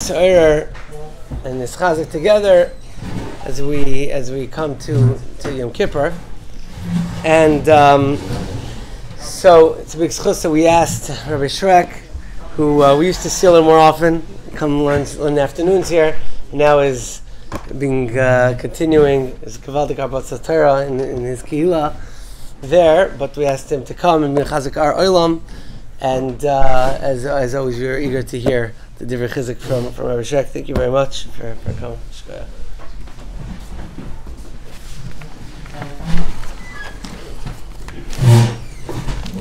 Torah and this Chazak together as we come to Yom Kippur. And so it's a big schus that we asked Rabbi Schreck, who we used to see a little more often, come learn in the afternoons here, now is being continuing his Kavaldik Arbat Torah in his Kehila there, but we asked him to come and be Chazak Ar Olam, and as always we are eager to hear the Divrei Chizuk from Rabbi Schreck. Thank you very much for coming.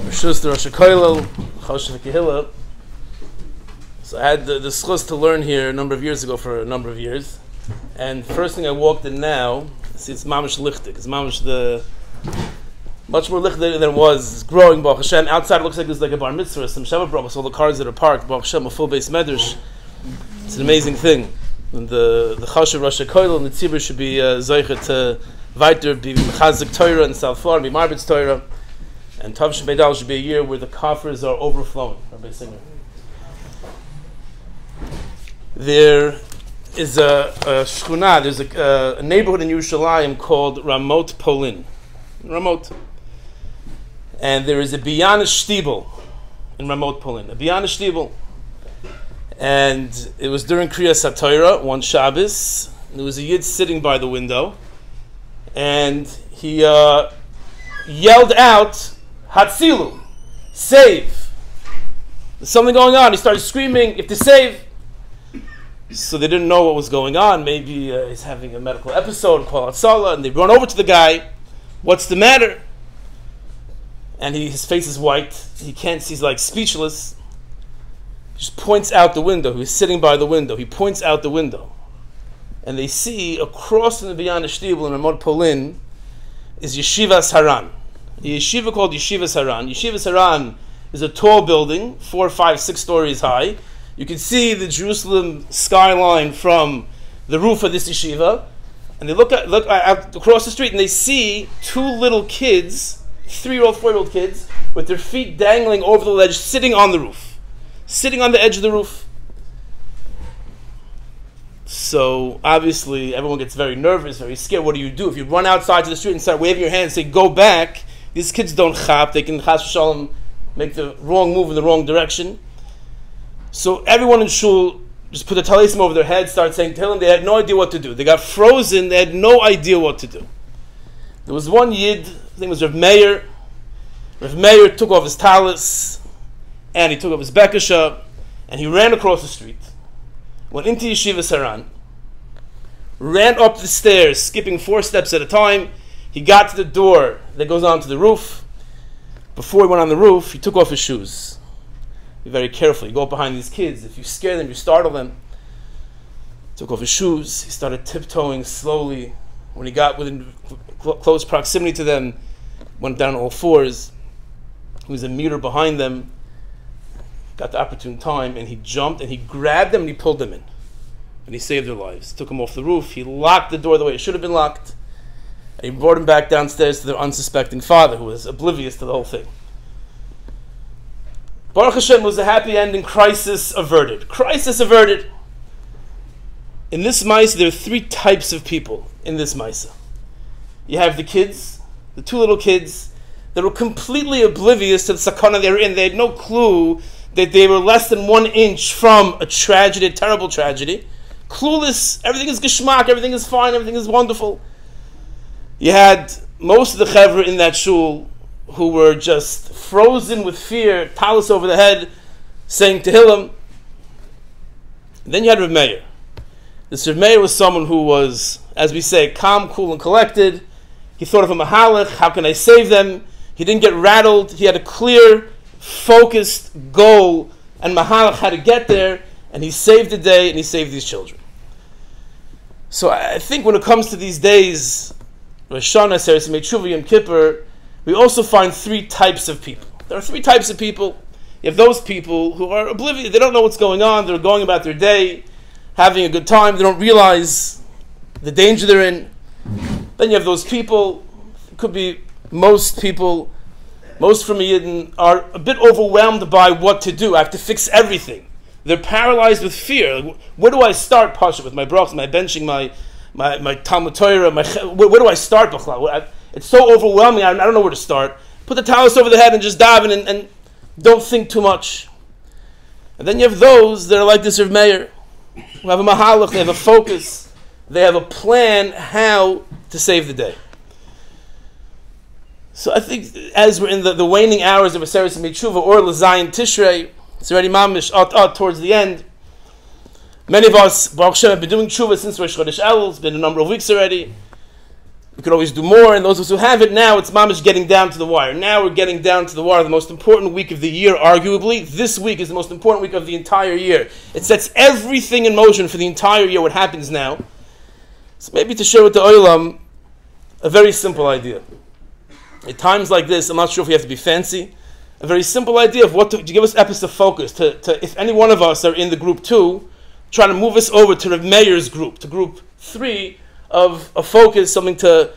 Rosh Kollel, Choshev Kehila. So I had the schus to learn here a number of years ago for a number of years, and first thing I walked in now, see it's mamish lichtig. It's mamish much more lichtig than it was. It's growing. Baruch Hashem. Outside it looks like there's like a bar mitzvah or some Shabbat brachos. All the cars that are parked. Baruch Hashem, a full base medrash. It's an amazing thing. And the Choshev Rosh Kollel and the tzibur should be zeicher to weiter be mechazik Torah in South Florida, be marbitz Torah. And Tav Shem Beidal should be a year where the coffers are overflowing. Rabbi Singer. There is a shchuna, there's a neighborhood in Yerushalayim called Ramot Polin. Ramot. And there is a Biyanish Shtibel in Ramot Polin. A Biyanish Shtibel. And it was during Kriyas HaTorah, one Shabbos. And there was a Yid sitting by the window. And he yelled out, Hatzilu, save. There's something going on. He started screaming, you have to save. So they didn't know what was going on. Maybe he's having a medical episode, call Hatzala, and they run over to the guy. What's the matter? And his face is white. He can't see, he's like speechless. He just points out the window. He's sitting by the window. He points out the window. And they see across from the Biyanish Shtibel in Ramot Polin is Yeshivas Haran. A yeshiva called Yeshivas Haran. Yeshivas Haran is a tall building, 4, 5, 6 stories high. You can see the Jerusalem skyline from the roof of this yeshiva, and they look out across the street and they see 2 little kids, 3-year-old, 4-year-old kids, with their feet dangling over the ledge, sitting on the roof, sitting on the edge of the roof. So obviously everyone gets very nervous, very scared. What do you do? If you run outside to the street and start waving your hand and say, go back, these kids don't chap, they can chas v'shalom make the wrong move in the wrong direction. So everyone in shul just put the talisim over their head, started saying Tehillim. They had no idea what to do. They got frozen. They had no idea what to do. There was one Yid, his name was Rav Meir. Rav Meir took off his talis, and he took off his bekasha, and he ran across the street, went into Yeshivas Haran, ran up the stairs, skipping 4 steps at a time. He got to the door that goes onto the roof. Before he went on the roof, he took off his shoes. Be very careful. You go up behind these kids. If you scare them, you startle them. Took off his shoes. He started tiptoeing slowly. When he got within close proximity to them, went down on all 4s. He was a meter behind them. Got the opportune time, and he jumped, and he grabbed them, and he pulled them in. And he saved their lives. Took them off the roof. He locked the door the way it should have been locked. And he brought them back downstairs to their unsuspecting father, who was oblivious to the whole thing. Baruch Hashem, was a happy ending. Crisis averted. Crisis averted. In this Maisa, there are 3 types of people in this Maisa. You have the kids, the 2 little kids, that were completely oblivious to the sakana they were in. They had no clue that they were less than 1 inch from a tragedy, a terrible tragedy. Clueless. Everything is geschmack. Everything is fine. Everything is wonderful. You had most of the chevra in that shul who were just frozen with fear, talis over the head, saying Tehillim. Then you had Rav Meir. This Rav Meir was someone who was, as we say, calm, cool, and collected. He thought of a mahalach, how can I save them? He didn't get rattled. He had a clear, focused goal, and mahalach how to get there, and he saved the day, and he saved these children. So I think when it comes to these days, Rosh Hashanah, Aseret, Teshuva, Yom Kippur, we also find 3 types of people. There are 3 types of people. You have those people who are oblivious. They don't know what's going on. They're going about their day, having a good time. They don't realize the danger they're in. Then you have those people, it could be most people, most from Yidden, are a bit overwhelmed by what to do. I have to fix everything. They're paralyzed with fear. Like, where do I start Pasha with my brachas, my benching, my Talmud Torah, where do I start B'chlal? It's so overwhelming, I don't know where to start. Put the talus over the head and just daven and don't think too much. And then you have those that are like this Rav Meir, who have a mahalach, they have a focus, they have a plan how to save the day. So I think as we're in the waning hours of Aseret and Teshuva or L'Zayin Tishrei, it's already mamish towards the end. Many of us, Baruch Hashem, have been doing Teshuva since Rosh Chodesh Elul. It's been a number of weeks already. We could always do more, and those of us who have it now, it's mamish getting down to the wire. Now we're getting down to the wire. The most important week of the year, arguably, this week is the most important week of the entire year. It sets everything in motion for the entire year, what happens now. So maybe to share with the Olam a very simple idea. At times like this, I'm not sure if we have to be fancy. A very simple idea of what to give us episode of focus. To if any one of us are in the group 2, try to move us over to Rav Meir's group, to group 3 of a focus, something to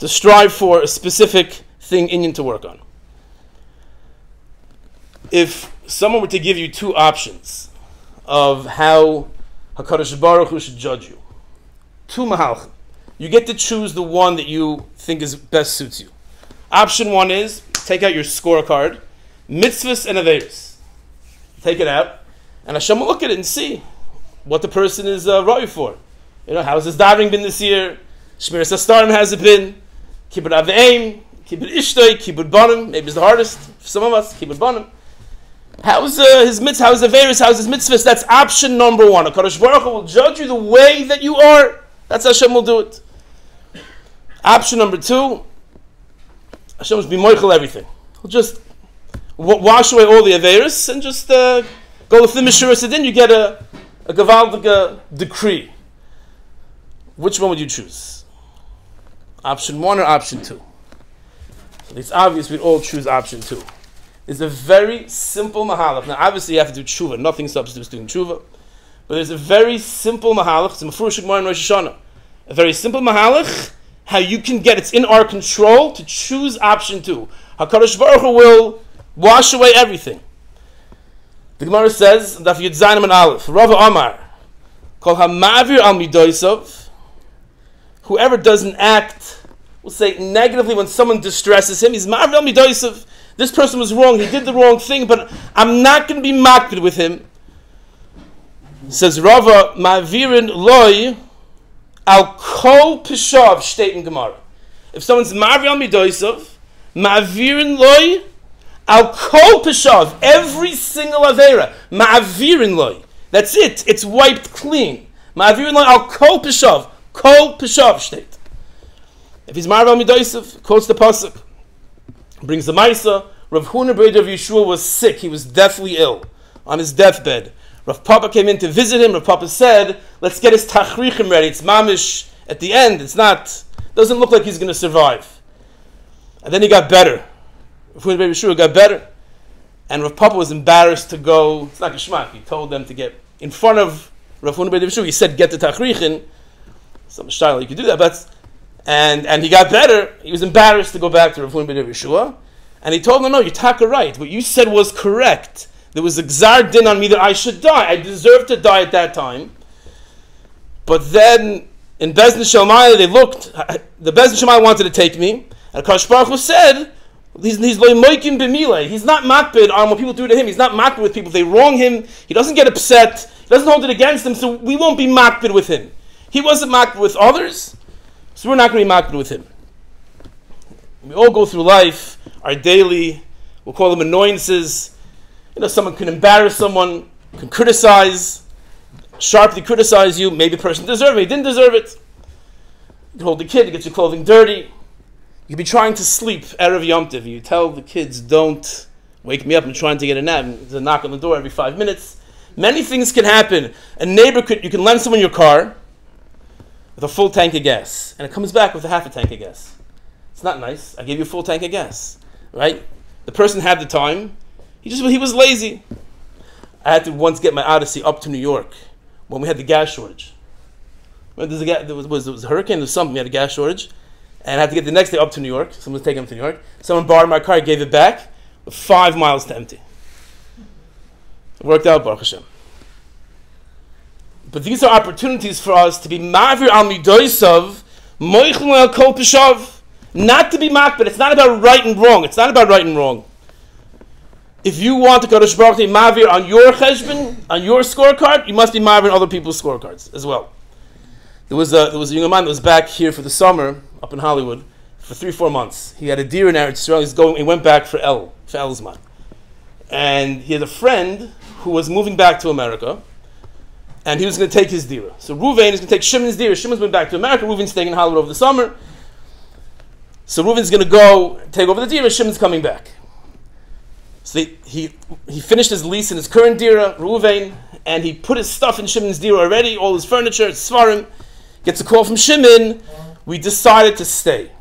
strive for, a specific thing Inyan to work on. If someone were to give you 2 options of how HaKadosh Baruch Hu should judge you, 2 mahalchim, you get to choose the one that you think is best suits you. Option 1 is, take out your scorecard, mitzvahs and averos. Take it out, and Hashem will look at it and see what the person is right for. You know, how's his davening been this year? Shmiras HaStarim has it been? Kibbud Aveim, Kibbud Ishtoi, Kibbud Banim. Maybe it's the hardest for some of us. Kibbud Banim. How's his mitzvah? How's the averos? How's his mitzvahs? That's option number 1. HaKadosh Baruch Hu will judge you the way that you are. That's how Hashem will do it. Option number 2. Hashem will be moichel everything. He'll just wash away all the averos and just go with the Mishra Sedin. You get a gavaldic decree. Which one would you choose? Option 1 or option 2? It's obvious we'd all choose option 2. It's a very simple mahalach. Now, obviously, you have to do tshuva. Nothing substitutes doing tshuva. But there's a very simple mahalach. It's a Mefurish Gemara in Rosh Hashanah. A very simple mahalach. How you can get, it's in our control to choose option 2. HaKadosh Baruch Hu will wash away everything. The Gemara says, Daf Yud Zayin and Aleph, Rava Amar, Kol HaMavir Al Midosav, whoever doesn't act, we'll say negatively when someone distresses him, he's Mavir Al Midosav. This person was wrong, he did the wrong thing, but I'm not going to be makbid with him. Says Rava, Mavirin Loi, Al kol pishav state in Gemara. If someone's ma'avir al midosav, ma'avirin loy, al kol pishav, every single avera, ma'avirin loy. That's it. It's wiped clean. Ma'avirin loy, al kol pishav state. If he's ma'avir al midosav, quotes the pasuk, brings the Maisa. Rav Huna B'Rei of Yeshua was sick. He was deathly ill on his deathbed. Rav Papa came in to visit him. Rav Papa said, let's get his tachrichim ready. It's mamish at the end. Doesn't look like he's going to survive. And then he got better. Rav Huna B'Rei Yeshua got better. And Rav Papa was embarrassed to go. It's not geschmack. He told them to get in front of Rav Huna B'Rei Yeshua. He said, get the tachrichin. Some style you could do that. But and he got better. He was embarrassed to go back to Rav Huna B'Rei Yeshua. And he told him, no, you're taka right. What you said was correct. There was a gzar din on me that I should die. I deserved to die at that time. But then, in Bezdin Shalmai, they looked. The Bezdin Shalmai wanted to take me. And HaKadosh Baruch Hu said, he's loimoikim b'milei. He's not makbid on what people do to him. He's not makbid with people. If they wrong him, he doesn't get upset. He doesn't hold it against them, so we won't be makbid with him. He wasn't makbid with others, so we're not going to be makbid with him. We all go through life, our daily, we'll call them annoyances. You know, someone can embarrass someone, can criticize, sharply criticize you. Maybe the person deserved it, he didn't deserve it. You can hold the kid, you get your clothing dirty. You could be trying to sleep, Erev Yom Tov. You tell the kids, don't wake me up, I'm trying to get a nap. There's a knock on the door every 5 minutes. Many things can happen. A neighbor you can lend someone your car with a full tank of gas, and it comes back with a half a tank of gas. It's not nice. I gave you a full tank of gas, right? The person had the time. He was lazy. I had to once get my Odyssey up to New York when we had the gas shortage. There was a hurricane or something. We had a gas shortage, and I had to get the next day up to New York. Someone was taking him to New York. Someone borrowed my car. I gave it back with 5 miles to empty. It worked out, Baruch Hashem. But these are opportunities for us to be ma'avir al midoisav, moichlin al kol peshav. Not to be mocked, but it's not about right and wrong. It's not about right and wrong. If you want to go to Baruch to be ma'avir on your cheshbon, on your scorecard, you must be ma'avir on other people's scorecards as well. There was a young man that was back here for the summer, up in Hollywood, for 3-4 months. He had a deer in Eretz Yisrael. He went back for Elzman. And he had a friend who was moving back to America, and he was going to take his deer. So Reuven is going to take Shimon's deer. Shimon's went back to America. Reuven's staying in Hollywood over the summer. So Reuven's going to go take over the deer, and Shimon's coming back. So he finished his lease in his current deer, Reuven, and he put his stuff in Shimon's deer already, all his furniture, his svarim. Gets a call from Shimon. We decided to stay.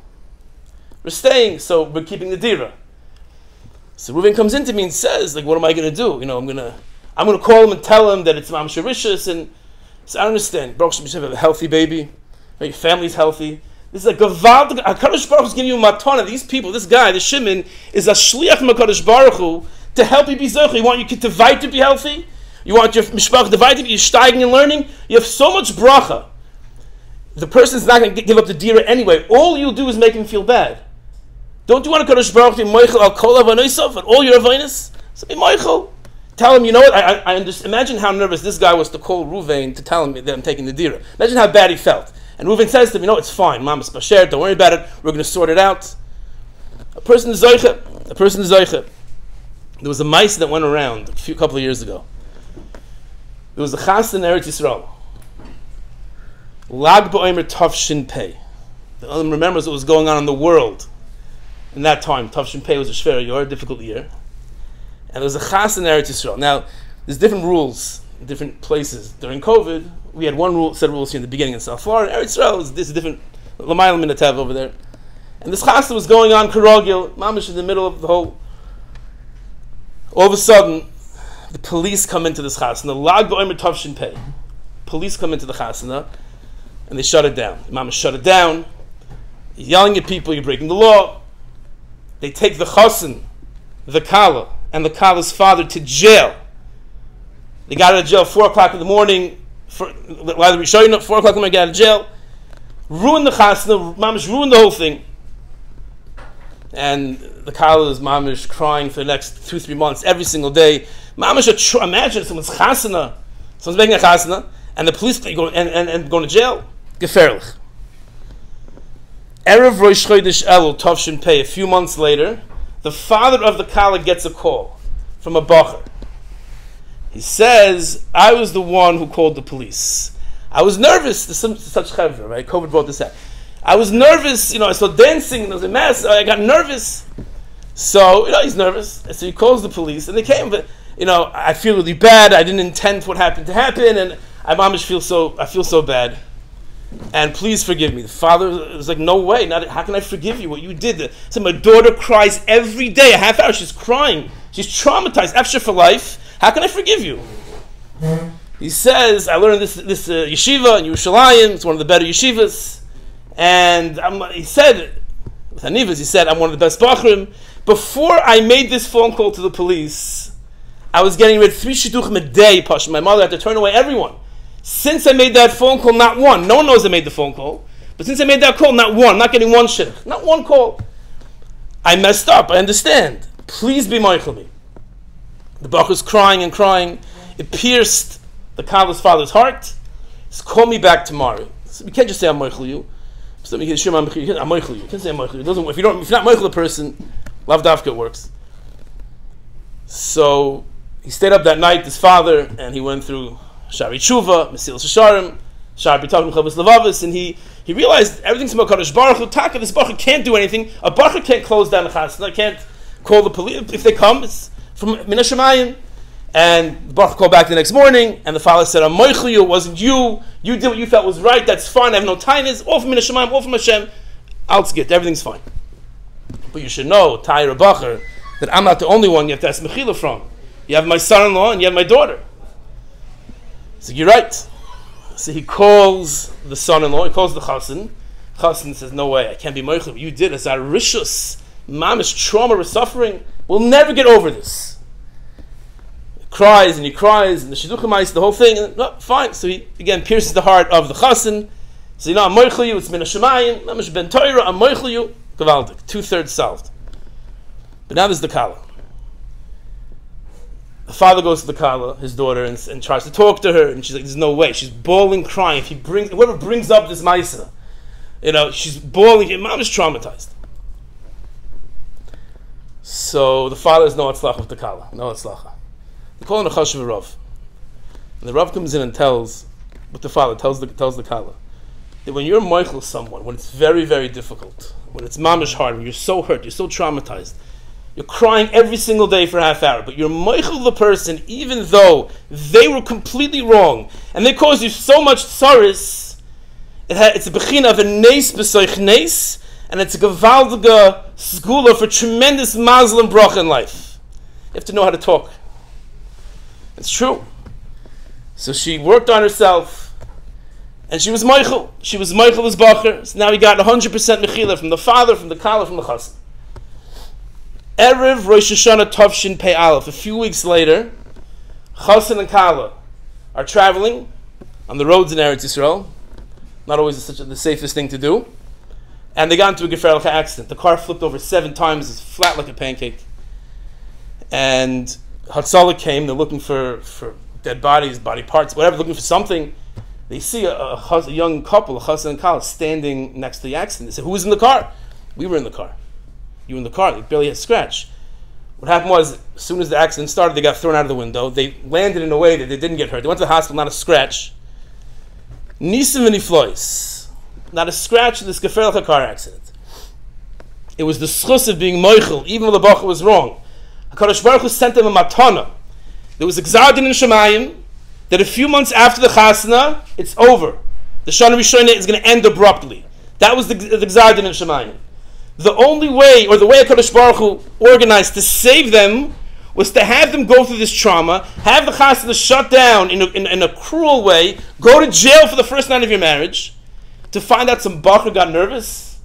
We're staying, so we're keeping the dira. So Reuven comes into me and says, like, what am I going to do? You know, I'm going to call him and tell him that it's Mam Sharishus, and so I don't understand. Baruch Shem, you have a healthy baby. Your family's healthy. This is a Gavald. HaKadosh Baruch Hu is giving you a matana. These people, this guy, this Shimon, is a shliach from HaKadosh Baruch Hu to help you be zocher. You want your kid to vayt to be healthy. You want your mishpach to vayt to be steiging and learning. You have so much bracha. The person's not going to give up the dira anyway. All you'll do is make him feel bad. Don't you want to Kadosh Baruch Hu moichel al kol avanosav and all your avonis? So be moichel. Tell him, you know what? I understand. Imagine how nervous this guy was to call Reuven to tell him that I'm taking the dira. Imagine how bad he felt. And Reuven says to him, you know, it's fine. Mom is basher. Don't worry about it. We're going to sort it out. A person is zoiche. A person is zoiche. There was a mice that went around a couple of years ago. There was a chas in Eretz Yisrael. Lag ba'omer Tavshin Pei. The Olam remembers what was going on in the world in that time. Tavshin Pei was a shver yor, a difficult year. And there was a chas in Eretz Yisrael. Now, there's different rules in different places. During COVID, we had one set of rules here in the beginning in South Florida. Eretz Yisrael is different. L'mayel minatev over there. And this chas was going on, Karogil, mamish in the middle of the whole. All of a sudden, the police come into this chasana. The Lag ba'omer Tavshin Pei. Police come into the chasana. And they shut it down. Imam shut it down. You're yelling at people, you're breaking the law. They take the chassan, the kala, and the kala's father to jail. They got out of jail 4 o'clock in the morning. 4 o'clock in the morning, got out of jail. Ruined the chassan, mamish ruined the whole thing. And the kala is mamish crying for the next 2-3 months, every single day. Mamish, imagine someone's chasana, someone's making a chasana, and the police go and going to jail. Gefährlich. Erev Rosh Chodesh Elul Tavshin Pei. A few months later, the father of the kala gets a call from a bacher. He says, I was the one who called the police. I was nervous. There's such chevra, right? COVID brought this out. I was nervous. You know, I saw dancing. There was a mess. I got nervous. So, you know, he's nervous. So he calls the police, and they came. But, you know, I feel really bad. I didn't intend for what happened to happen, and I feel so bad. And please forgive me. The father was like, no way. How can I forgive you? What you did. So my daughter cries every day, a half hour. She's crying. She's traumatized. After for life. How can I forgive you? He says, I learned this yeshiva in Yerushalayim. It's one of the better yeshivas. And he said, with Hanivas, he said, I'm one of the best bachrim. Before I made this phone call to the police, I was getting rid of 3 shidduchim a day. Pasha. My mother had to turn away everyone. Since I made that phone call, not one. No one knows I made the phone call. But since I made that call, not one. I'm not getting one shidduch. Not one call. I messed up. I understand. Please be moichel me. The bach was crying and crying. It pierced the kala's father's heart. He said, call me back tomorrow. So you can't just say I'm moichel you. I'm moichel you. You can't say I'm moichel you. It doesn't work. If you're not moichel the person, lav dafka works. So he stayed up that night, his father, and he went through Shari Teshuva, Mesil Shasharim, Shari B'Tachim Chavos Levavis, and he realized everything's about Kadosh Baruch Hu. Taka, this bacher can't do anything. A bacher can't close down the chasana, can't call the police. If they come, it's from Min HaShamayim. And the bacher called back the next morning, and the father said, I'm moichel you, it wasn't you. You did what you felt was right, that's fine, I have no tainas, all from Min HaShamayim, all from Hashem. Outskit, everything's fine. But you should know, Tayyir bacher, that I'm not the only one you have to ask mechila from. You have my son-in-law, and you have my daughter. So you're right. So he calls the son-in-law, he calls the chassan. Chassan says, no way, I can't be moichel. You did, it's our rishus, mamish trauma or suffering. We'll never get over this. cries and he cries, and the shidduchim ice, the whole thing, and fine. So he again pierces the heart of the chassan. So I'm moichel you, it's min hashemayim, mamash ben Torah, I'm moichel you, gavaldik, 2/3 solved. But now there's the kala. The father goes to the kala, his daughter, and tries to talk to her, and she's like, "There's no way." She's bawling, crying. Whoever brings up this ma'isa, she's bawling. Her mom is traumatized. So the father has no atzlacha with the kala, no atzlacha. They call him a chashuv rav, and the rav comes in and tells what the father tells the kala that when you're moichel someone, when it's very, very difficult, when it's mamish hard, when you're so hurt, you're so traumatized. You're crying every single day for a half hour, but you're moichel the person even though they were completely wrong and they caused you so much tsaris. It's a bechina of a neis b'soich neis, and it's a gevaldige skula for tremendous mazel and bracha in life. You have to know how to talk. It's true. So she worked on herself, and she was moichel. She was moichel as bacher. So now we got 100% mechila from the father, from the kala, from the chassan. Erev Rosh Hashanah Tovshin Pei Aleph. A few weeks later, Chassan and Kala are traveling on the roads in Eretz Yisrael. Not always the safest thing to do. And they got into a gefährliche accident. The car flipped over 7 times. It's flat like a pancake. And Hatzalah came. They're looking for dead bodies, body parts, whatever, looking for something. They see a young couple, a Chassan and Kala, standing next to the accident. They say, "Who was in the car?" "We were in the car." "You were in the car?" They barely had a scratch. What happened was, as soon as the accident started, they got thrown out of the window. They landed in a way that they didn't get hurt. They went to the hospital, not a scratch. Nisim v'niflois. Not a scratch in this gefährliche car accident. It was the schus of being moichel, even though the bacha was wrong. HaKadosh Baruch Hu sent them a matana. There was a gzar din in Shemayim that a few months after the chasna, it's over. The Shana Rishonah is going to end abruptly. That was the gzar din in Shemayim. The only way, or the way HaKadosh Baruch Hu organized to save them, was to have them go through this trauma, have the chasna shut down in a cruel way, go to jail for the first night of your marriage, to find out some bacher got nervous,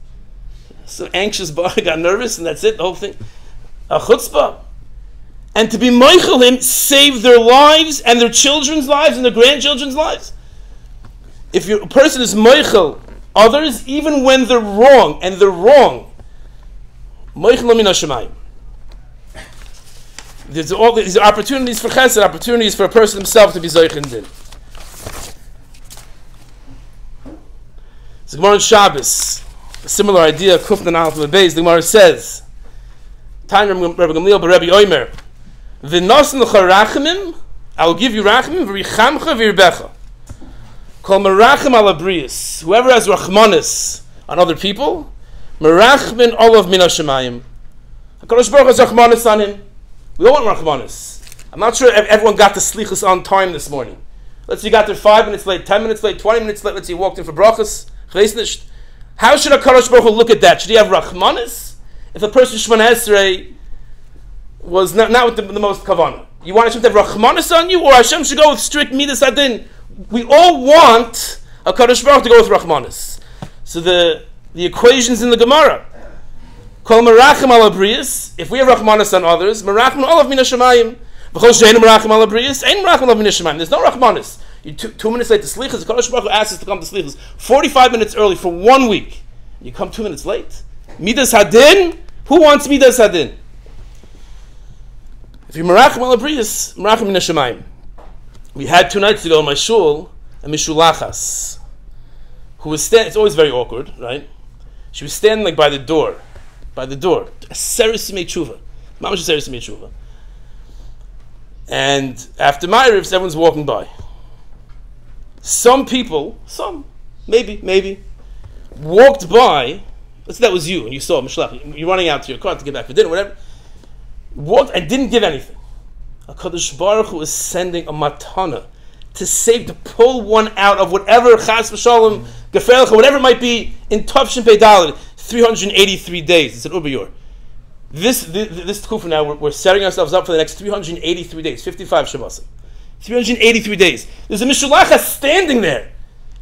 some anxious bacher got nervous, and that's it, the whole thing. A chutzpah. And to be moichel him, save their lives, and their children's lives, and their grandchildren's lives. If a person is moichel others, even when they're wrong, and they're wrong, moichel min hashemayim. There's all these opportunities for chesed, opportunities for a person himself to be zoich din. The Gemara in Shabbos, a similar idea, Kufnan Aleph Beis, the Gemara says, Tanya Rabbi Gamliel Rabbi Omer, V'nosin l'cha rachamim, I will give you rachamim, v'richamcha v'irbecha. Kol merachim ala brius, whoever has rachmanis on other people, merachmin olav min hashemayim. HaKadosh Baruch has rachmanis on him. We all want rachmanis. I'm not sure if everyone got the slichus on time this morning. Let's say you got there 5 minutes late, 10 minutes late, 20 minutes late, let's say you walked in for brachas. How should HaKadosh Baruch Hu look at that? Should he have rachmanis? If a person Shemona Esrei was not with the most kavanah, you want Hashem to have rachmanis on you, or Hashem should go with strict midas adin? We all want HaKadosh Baruch Hu to go with rachmanis. So the equations in the Gemara. Kol merachim ala brius. If we have rachmanis on others, merachim olav min hashemayim. V'chol she'ein merachim ala brius, ein merachim olav min hashemayim. There's no rachmanis. You 2 minutes late to slichas. The HaKadosh Baruch Hu asks us to come to slichas 45 minutes early for 1 week. You come 2 minutes late. Midas hadin. Who wants midas hadin? If you merachim ala brius, merachim min hashemayim. We had 2 nights ago in my shul a mishulachas who was standing. It's always very awkward, right? She was standing like by the door. Aseret Teshuva. Mamash Aseret Teshuva. And after Ma'ariv, everyone's walking by. Some people, maybe, walked by. Let's say that was you, and you saw Mishlach. You're running out to your car to get back for dinner, whatever. Walked and didn't give anything. HaKadosh Baruch Hu is sending a matana to pull one out of whatever chas v'shalom, gefelcha, whatever it might be, in Tovshin Pei Daled, 383 days. It's an Ubiyor. This tkufa now, we're setting ourselves up for the next 383 days, 55 Shabbosim. 383 days. There's a Mishulacha standing there.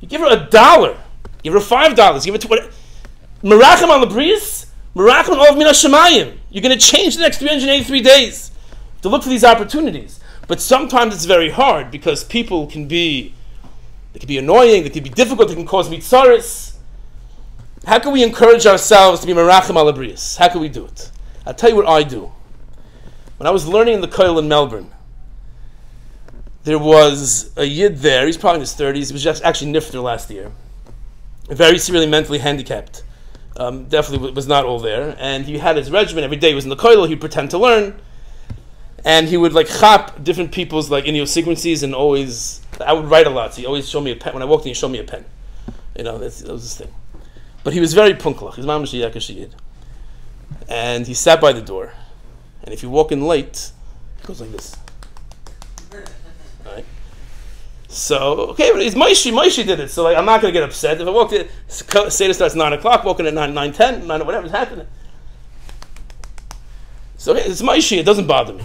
You give her $1, give her $5, give her Merachim al Brius, Merachim olav min hashemayim. You're going to change the next 383 days to look for these opportunities. But sometimes it's very hard because people can be annoying, they can be difficult, they can cause mitzaris. How can we encourage ourselves to be merachim al abrius? How can we do it? I'll tell you what I do. When I was learning in the Kollel in Melbourne, there was a yid there, he's probably in his 30s, he was just actually nifter last year. Very severely mentally handicapped. Definitely was not all there. And he had his regimen every day. He was in the Kollel, he'd pretend to learn. And he would chop different people's idiosyncrasies, and always, I would write a lot, so he always showed me a pen. When I walked in, he showed me a pen. That was his thing. But he was very punklach. His mom was a yid. And he sat by the door. And if you walk in late, he goes like this. Alright? So, okay, but it's Moshe did it, so I'm not going to get upset. If I walked in, Seder starts 9 o'clock, walking at 9:10, whatever's happening. So okay, it's Moshe, it doesn't bother me.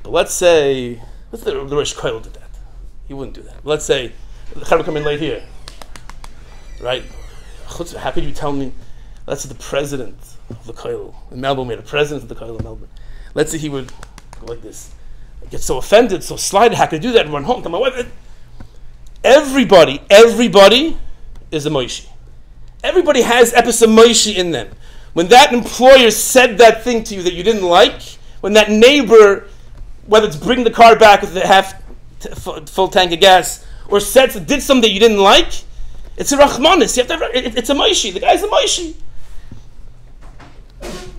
But let's say the Rosh Kollel did that. He wouldn't do that. Let's say the Chaver come in late here. Right? How could you tell me? Let's say the president of the Kollel in Melbourne made a president of the Kollel in Melbourne. Let's say he would go like this. Get so offended, so slighted, how could I do that and run home to my wife? Everybody is a Moshe. Everybody has episode Moshe in them. When that employer said that thing to you that you didn't like, when that neighbor, whether it's bring the car back with a full tank of gas, or did something that you didn't like, it's a Rachmanis. It's a Moshe. The guy's a Moshe.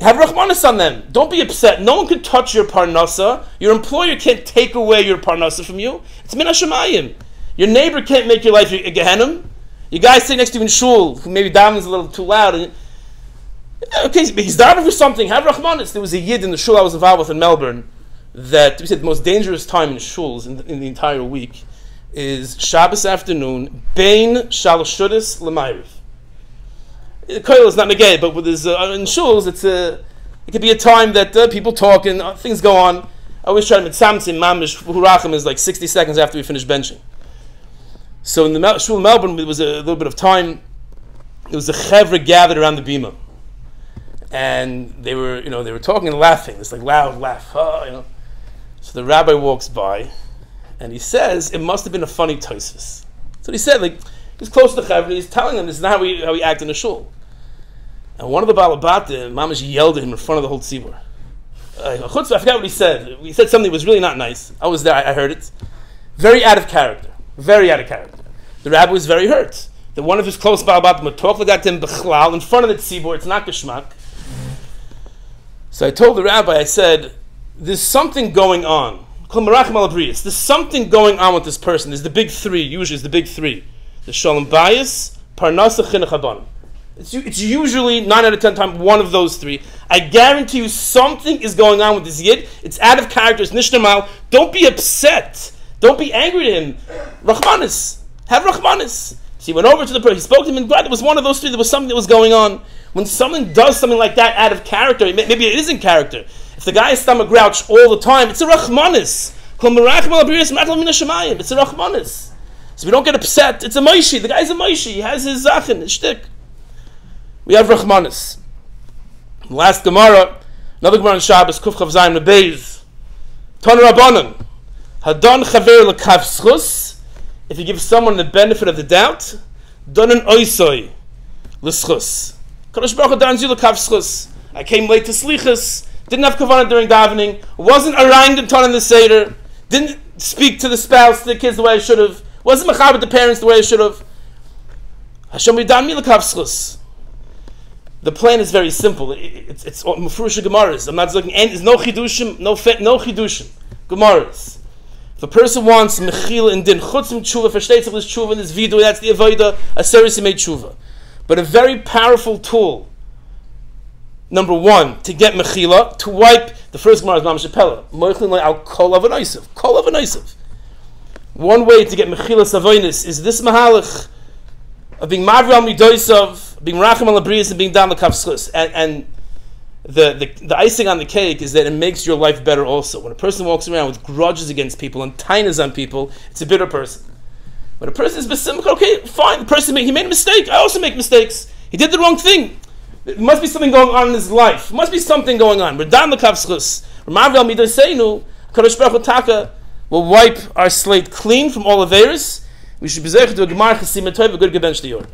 Have Rachmanis on them. Don't be upset. No one can touch your parnasa. Your employer can't take away your parnasa from you. It's min hashamayim. Your neighbor can't make your life a gehenim. Your guy sitting next to you in shul, who maybe davening's a little too loud. Okay, he's davening for something. Have Rachmanis. There was a yid in the shul I was involved with in Melbourne that we said the most dangerous time in shuls in the entire week is Shabbos afternoon, bein shalosh shudis l'mayriv. Kollel is not negay, but with his, in shuls, it could be a time that people talk and things go on. I always try to mitzamtzim mamish hurachim is 60 seconds after we finish benching. So in the shul in Melbourne, there was a little bit of time. There was a chevra gathered around the bima, and they were talking and laughing. This loud laugh, So the rabbi walks by, and he says, "It must have been a funny tosfos." So he said, he's close to the chevra. He's telling them this is not how we act in the shul. And one of the balabatim, mamash yelled at him in front of the whole tzibur. I forgot what he said. He said something that was really not nice. I was there, I heard it. Very out of character. Very out of character. The rabbi was very hurt that one of his close balabatim would talk like that to him b'chlal in front of the tzibur. It's not geschmack. So I told the rabbi, I said, there's something going on. There's something going on with this person. There's the big three, usually it's the big three. The shalom bayis, parnasa, chinuch habanim. It's usually 9 out of 10 times one of those three. I guarantee you something is going on with this yid. It's out of character. It's nishnamal. Don't be upset. Don't be angry to him. Rachmanis. Have Rachmanis. So he went over to the person. He spoke to him, and glad it was one of those three. There was something that was going on. When someone does something like that out of character, maybe it isn't character. If the guy is stomach grouch all the time, it's a Rachmanis. It's a Rachmanis. So we don't get upset. It's a Moshe. The guy's a Moshe. He has his zachin, his shtick. We have Rachmanis. Last Gemara, another Gemara on Shabbos, Kuf Chav Zayim Nebeiz. Ton Rabbanon. Hadon Chaver L'Kav Schus. If you give someone the benefit of the doubt, Don an Oisoi L'Schus. Kadosh Baruch Hu Danzu L'Kav Schus. I came late to Slichus. Didn't have Kavanah during davening. Wasn't arranged in Ton in the Seder. Didn't speak to the spouse, to the kids the way I should have. Wasn't machab with the parents the way I should have. Hashem Yidan Mi L'Kav Schus. The plan is very simple. It's Mefurusha Gemaras. I'm not looking. There's no chidushim, no chidushim. Gemaras. If a person wants mechila and din chutz tshuva, versteht sich this tshuva in this video. That's the Avoda. Aseret made tshuva. But a very powerful tool. Number one, to get mechila, to wipe the first Gemara is Mamash Pella. Moichlin al kol avonaisav. Kol avonaisav. One way to get mechila savonis is this mahalach of being mavri al midoisav, being racham al abrius, and being down the kav schus. And the icing on the cake is that it makes your life better also. When a person walks around with grudges against people and tainas on people, it's a bitter person. When a person is besimcha, okay, fine, the person he made a mistake. I also make mistakes. He did the wrong thing. There must be something going on in his life. There must be something going on. We're down the kav schus. We're mavri al midoiseinu. Kadosh Baruch Hu Taka will wipe our slate clean from all aveiros. We should be zeichet to a gemar chasim tov, a good gebench to yor.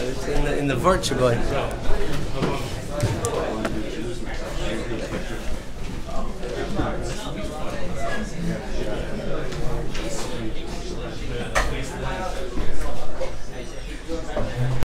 It's in the virtual.